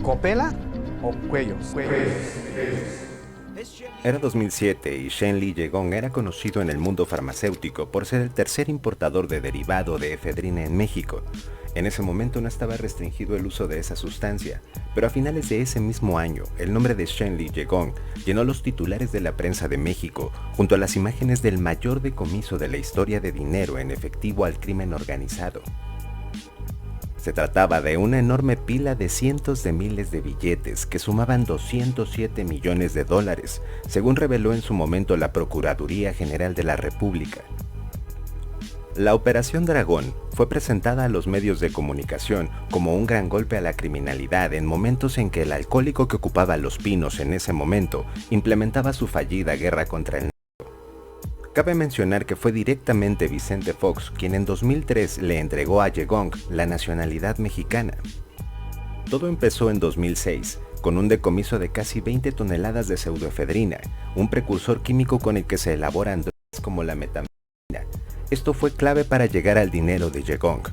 ¿Copela o cuellos? Era 2007 y Shen Li Yegong era conocido en el mundo farmacéutico por ser el tercer importador de derivado de efedrina en México. En ese momento no estaba restringido el uso de esa sustancia, pero a finales de ese mismo año, el nombre de Shen Li Yegong llenó los titulares de la prensa de México, junto a las imágenes del mayor decomiso de la historia de dinero en efectivo al crimen organizado. Se trataba de una enorme pila de cientos de miles de billetes que sumaban 207 millones de dólares, según reveló en su momento la Procuraduría General de la República. La Operación Dragón fue presentada a los medios de comunicación como un gran golpe a la criminalidad en momentos en que el alcohólico que ocupaba Los Pinos en ese momento implementaba su fallida guerra contra el Cabe mencionar que fue directamente Vicente Fox quien en 2003 le entregó a Yegong la nacionalidad mexicana. Todo empezó en 2006, con un decomiso de casi 20 toneladas de pseudoefedrina, un precursor químico con el que se elaboran drogas como la metanfetamina. Esto fue clave para llegar al dinero de Yegong.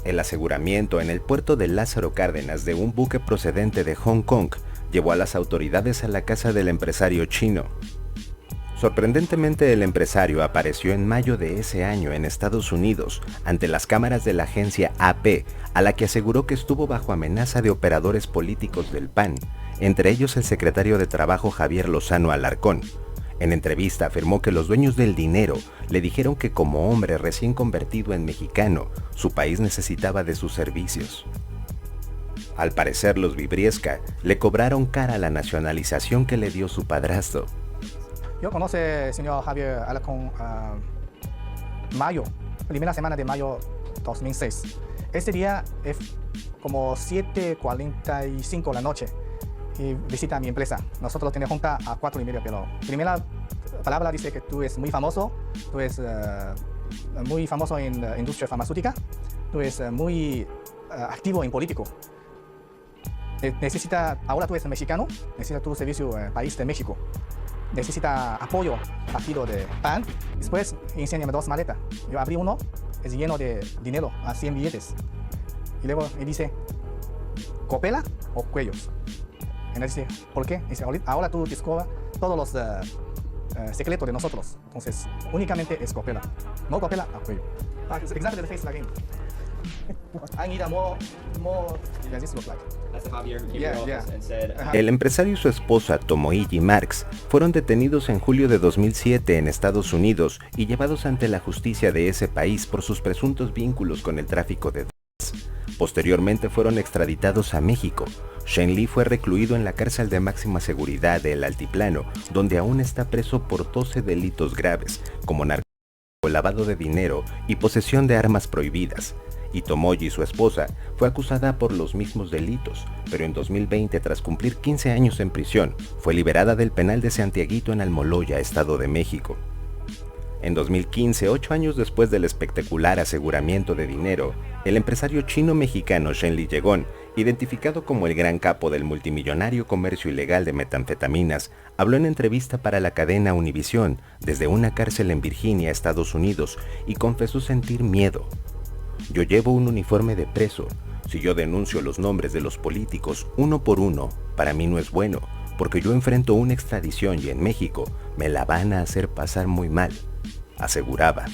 El aseguramiento en el puerto de Lázaro Cárdenas de un buque procedente de Hong Kong llevó a las autoridades a la casa del empresario chino. Sorprendentemente, el empresario apareció en mayo de ese año en Estados Unidos ante las cámaras de la agencia AP, a la que aseguró que estuvo bajo amenaza de operadores políticos del PAN, entre ellos el secretario de Trabajo Javier Lozano Alarcón. En entrevista afirmó que los dueños del dinero le dijeron que como hombre recién convertido en mexicano, su país necesitaba de sus servicios. Al parecer, los Vibriesca le cobraron cara la nacionalización que le dio su padrastro. Yo conozco al señor Javier Alarcón mayo, primera semana de mayo 2006. Ese día es como 7:45 de la noche y visita a mi empresa. Nosotros tenemos junta a 4:30, pero primera palabra dice que tú eres muy famoso, tú eres muy famoso en la industria farmacéutica, tú eres muy activo en político. Ahora tú eres mexicano, necesita tu servicio país de México. Necesita apoyo partido de PAN. Después enséñame 2 maletas. Yo abrí uno, es lleno de dinero, a 100 billetes. Y luego me dice, ¿copela o cuellos? Y me dice, ¿por qué? Dice, ahora tú descubres todos los secretos de nosotros. Entonces, únicamente es copela. No copela a cuello. Exactly the face again. I need a more, yeah, this look like. El empresario y su esposa, Tomohiji Marx, fueron detenidos en julio de 2007 en Estados Unidos y llevados ante la justicia de ese país por sus presuntos vínculos con el tráfico de drogas. Posteriormente fueron extraditados a México. Shen Li fue recluido en la cárcel de máxima seguridad del Altiplano, donde aún está preso por 12 delitos graves, como narcotráfico, lavado de dinero y posesión de armas prohibidas. Y Tomohiji, su esposa, fue acusada por los mismos delitos, pero en 2020, tras cumplir 15 años en prisión, fue liberada del penal de Santiaguito en Almoloya, Estado de México. En 2015, 8 años después del espectacular aseguramiento de dinero, el empresario chino-mexicano Shen Li Yegong, identificado como el gran capo del multimillonario comercio ilegal de metanfetaminas, habló en entrevista para la cadena Univisión desde una cárcel en Virginia, Estados Unidos, y confesó sentir miedo. Yo llevo un uniforme de preso. Si yo denuncio los nombres de los políticos uno por uno, para mí no es bueno, porque yo enfrento una extradición y en México me la van a hacer pasar muy mal, aseguraba.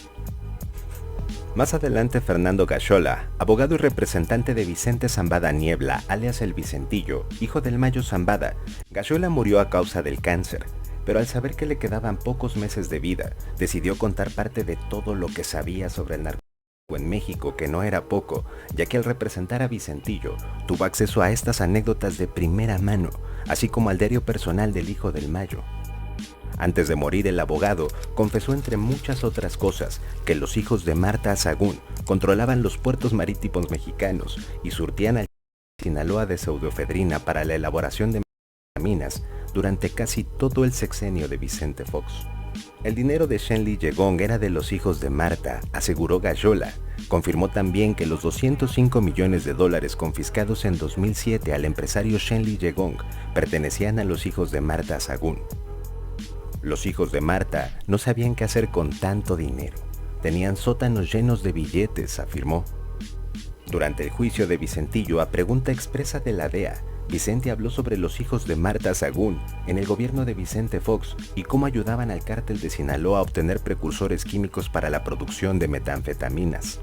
Más adelante, Fernando Gaxiola, abogado y representante de Vicente Zambada Niebla, alias El Vicentillo, hijo del Mayo Zambada, Gaxiola murió a causa del cáncer, pero al saber que le quedaban pocos meses de vida, decidió contar parte de todo lo que sabía sobre el narcotráfico en México, que no era poco, ya que al representar a Vicentillo, tuvo acceso a estas anécdotas de primera mano, así como al diario personal del hijo del Mayo. Antes de morir, el abogado confesó, entre muchas otras cosas, que los hijos de Marta Sahagún controlaban los puertos marítimos mexicanos y surtían al Sinaloa de pseudoefedrina para la elaboración de metanfetaminas durante casi todo el sexenio de Vicente Fox. El dinero de Shen Li Yegong era de los hijos de Marta, aseguró Gaxiola. Confirmó también que los 205 millones de dólares confiscados en 2007 al empresario Shen Li Yegong pertenecían a los hijos de Marta Sahagún. Los hijos de Marta no sabían qué hacer con tanto dinero. Tenían sótanos llenos de billetes, afirmó. Durante el juicio de Vicentillo, a pregunta expresa de la DEA, Vicente habló sobre los hijos de Marta Sahagún en el gobierno de Vicente Fox y cómo ayudaban al cártel de Sinaloa a obtener precursores químicos para la producción de metanfetaminas.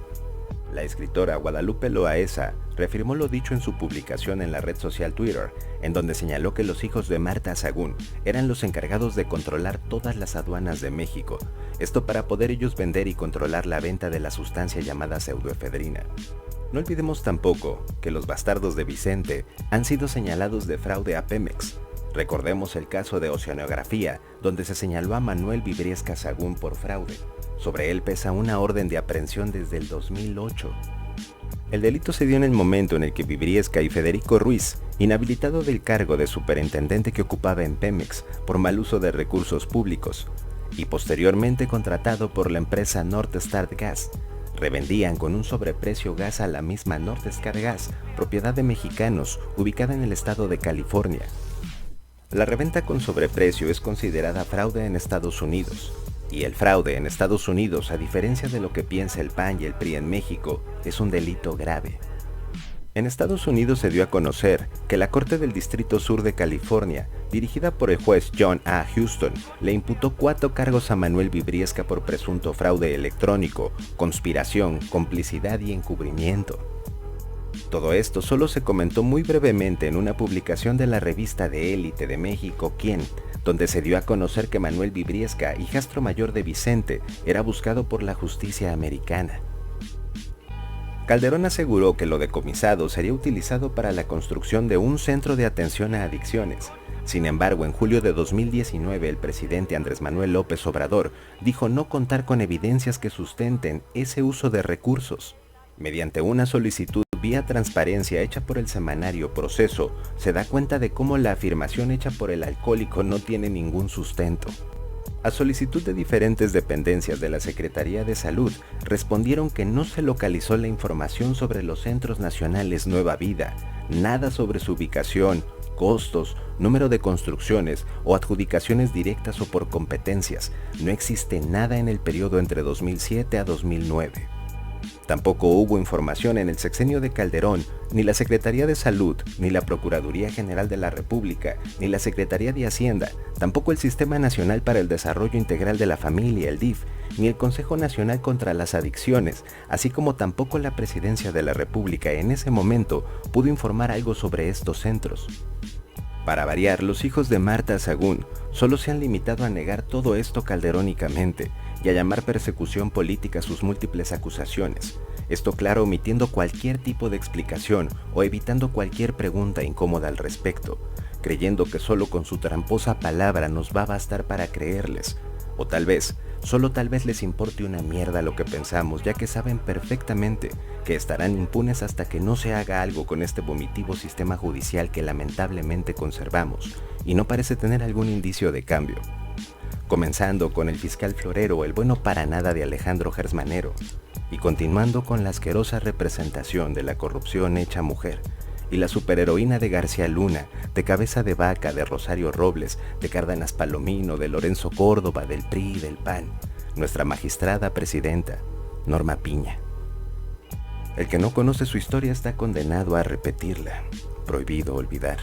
La escritora Guadalupe Loaesa reafirmó lo dicho en su publicación en la red social Twitter, en donde señaló que los hijos de Marta Sahagún eran los encargados de controlar todas las aduanas de México, esto para poder ellos vender y controlar la venta de la sustancia llamada pseudoefedrina. No olvidemos tampoco que los bastardos de Vicente han sido señalados de fraude a Pemex. Recordemos el caso de Oceanografía, donde se señaló a Manuel Vibriesca Sahagún por fraude. Sobre él pesa una orden de aprehensión desde el 2008. El delito se dio en el momento en el que Vibriesca y Federico Ruiz, inhabilitado del cargo de superintendente que ocupaba en Pemex por mal uso de recursos públicos, y posteriormente contratado por la empresa North Star Gas, revendían con un sobreprecio gas a la misma North Star Gas, propiedad de mexicanos, ubicada en el estado de California. La reventa con sobreprecio es considerada fraude en Estados Unidos, y el fraude en Estados Unidos, a diferencia de lo que piensa el PAN y el PRI en México, es un delito grave. En Estados Unidos se dio a conocer que la Corte del Distrito Sur de California, dirigida por el juez John A. Houston, le imputó 4 cargos a Manuel Vibriesca por presunto fraude electrónico, conspiración, complicidad y encubrimiento. Todo esto solo se comentó muy brevemente en una publicación de la revista de élite de México, Quién, donde se dio a conocer que Manuel Vibriesca, hijastro mayor de Vicente, era buscado por la justicia americana. Calderón aseguró que lo decomisado sería utilizado para la construcción de un centro de atención a adicciones. Sin embargo, en julio de 2019, el presidente Andrés Manuel López Obrador dijo no contar con evidencias que sustenten ese uso de recursos. Mediante una solicitud vía transparencia hecha por el semanario Proceso, se da cuenta de cómo la afirmación hecha por el alcohólico no tiene ningún sustento. A solicitud de diferentes dependencias de la Secretaría de Salud, respondieron que no se localizó la información sobre los centros nacionales Nueva Vida, nada sobre su ubicación, costos, número de construcciones o adjudicaciones directas o por competencias. No existe nada en el periodo entre 2007 a 2009. Tampoco hubo información en el sexenio de Calderón, ni la Secretaría de Salud, ni la Procuraduría General de la República, ni la Secretaría de Hacienda, tampoco el Sistema Nacional para el Desarrollo Integral de la Familia, el DIF, ni el Consejo Nacional contra las Adicciones, así como tampoco la Presidencia de la República en ese momento pudo informar algo sobre estos centros. Para variar, los hijos de Marta Sahagún solo se han limitado a negar todo esto calderónicamente y a llamar persecución política sus múltiples acusaciones. Esto claro, omitiendo cualquier tipo de explicación o evitando cualquier pregunta incómoda al respecto, creyendo que solo con su tramposa palabra nos va a bastar para creerles. O tal vez, solo tal vez les importe una mierda lo que pensamos, ya que saben perfectamente que estarán impunes hasta que no se haga algo con este vomitivo sistema judicial que lamentablemente conservamos y no parece tener algún indicio de cambio. Comenzando con el fiscal Florero, el bueno para nada de Alejandro Gersmanero, y continuando con la asquerosa representación de la corrupción hecha mujer, y la superheroína de García Luna, de Cabeza de Vaca, de Rosario Robles, de Cárdenas Palomino, de Lorenzo Córdoba, del PRI y del PAN, nuestra magistrada presidenta, Norma Piña. El que no conoce su historia está condenado a repetirla, prohibido olvidar.